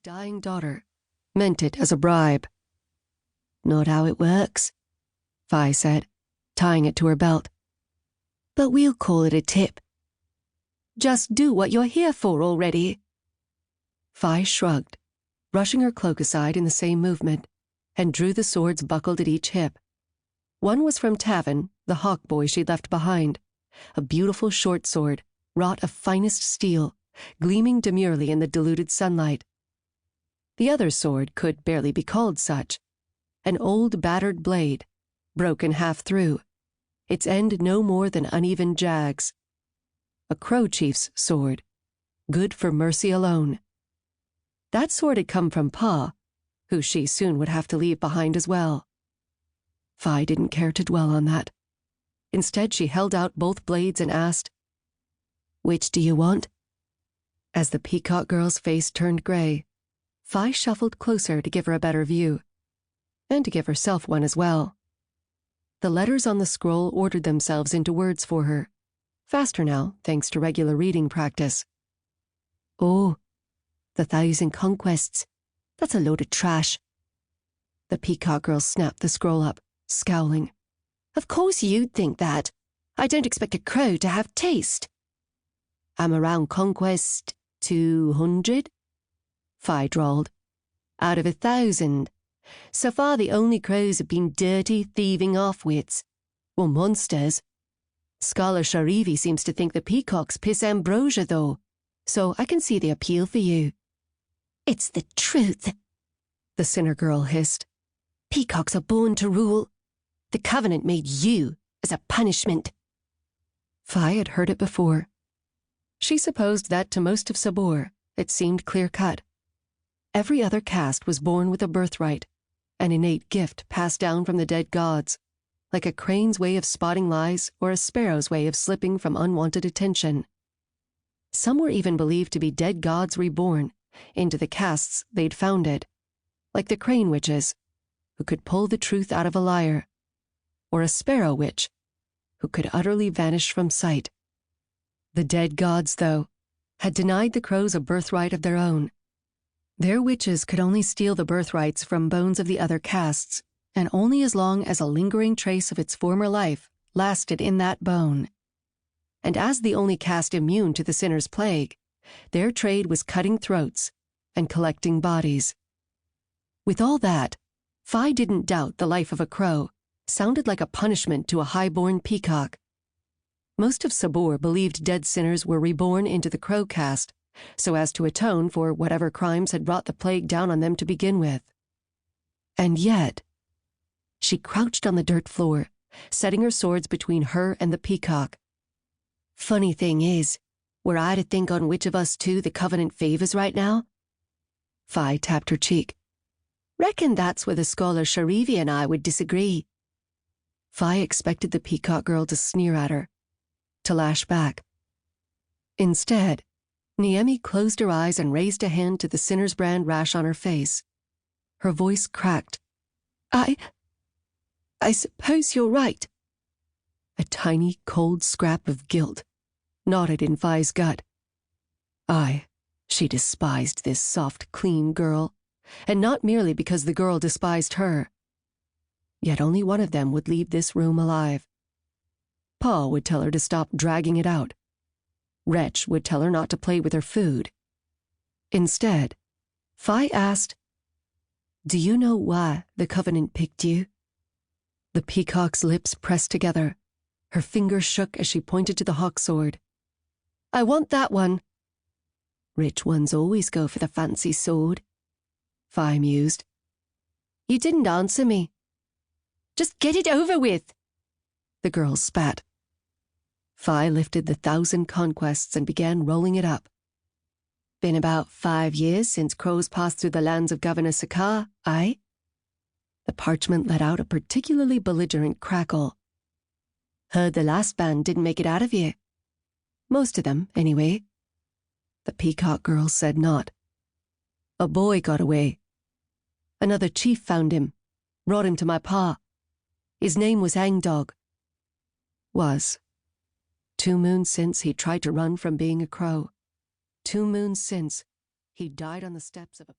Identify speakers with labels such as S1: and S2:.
S1: dying daughter meant it as a bribe. "Not how it works," Fi said, tying it to her belt. "But we'll call it a tip. Just do what you're here for already." Fi shrugged, brushing her cloak aside in the same movement, and drew the swords buckled at each hip. One was from Tavin, the hawk boy she'd left behind, a beautiful short sword, wrought of finest steel, gleaming demurely in the diluted sunlight. The other sword could barely be called such, an old battered blade, broken half through, its end no more than uneven jags. A crow chief's sword, good for mercy alone. That sword had come from Pa, who she soon would have to leave behind as well. Fi didn't care to dwell on that. Instead, she held out both blades and asked, "Which do you want?" As the peacock girl's face turned gray, Fi shuffled closer to give her a better view, and to give herself one as well. The letters on the scroll ordered themselves into words for her, faster now, thanks to regular reading practice. "Oh, the 1,000 conquests. That's a load of trash." The peacock girl snapped the scroll up, scowling. "Of course you'd think that. I don't expect a crow to have taste." "I'm around conquest 200, Fi drawled. "Out of 1,000. So far the only crows have been dirty, thieving offwits. Or monsters. Scholar Sharivi seems to think the peacocks piss ambrosia, though, so I can see the appeal for you." "It's the truth," the sinner girl hissed. "Peacocks are born to rule. The Covenant made you as a punishment." Fi had heard it before. She supposed that to most of Sabor, it seemed clear-cut. Every other caste was born with a birthright, an innate gift passed down from the dead gods, like a crane's way of spotting lies or a sparrow's way of slipping from unwanted attention. Some were even believed to be dead gods reborn into the castes they'd founded, like the crane witches, who could pull the truth out of a liar, or a sparrow witch, who could utterly vanish from sight. The dead gods, though, had denied the crows a birthright of their own. Their witches could only steal the birthrights from bones of the other castes, and only as long as a lingering trace of its former life lasted in that bone. And as the only caste immune to the sinner's plague, their trade was cutting throats and collecting bodies. With all that, Fi didn't doubt the life of a crow sounded like a punishment to a high-born peacock. Most of Sabor believed dead sinners were reborn into the crow caste, so as to atone for whatever crimes had brought the plague down on them to begin with. And yet, she crouched on the dirt floor, setting her swords between her and the peacock. "Funny thing is, were I to think on which of us two the Covenant favors right now?" Fi tapped her cheek. "Reckon that's where the scholar Sharivi and I would disagree." Fi expected the peacock girl to sneer at her, to lash back. Instead, Niemi closed her eyes and raised a hand to the sinner's brand rash on her face. Her voice cracked. I suppose you're right." A tiny, cold scrap of guilt knotted in Fi's gut. Aye, she despised this soft, clean girl, and not merely because the girl despised her. Yet only one of them would leave this room alive. Pa would tell her to stop dragging it out. Wretch would tell her not to play with her food. Instead, Fi asked, "Do you know why the Covenant picked you?" The peacock's lips pressed together. Her fingers shook as she pointed to the hawk sword. "I want that one." "Rich ones always go for the fancy sword," Fi mused. "You didn't answer me." "Just get it over with," the girl spat. Fi lifted the 1,000 conquests and began rolling it up. "Been about 5 years since crows passed through the lands of Governor Sakar, aye?" The parchment let out a particularly belligerent crackle. "Heard the last band didn't make it out of here. Most of them, anyway." The peacock girl said not. "A boy got away. Another chief found him, brought him to my pa. His name was Hangdog." Was. 2 moons since he tried to run from being a crow. 2 moons since he died on the steps of a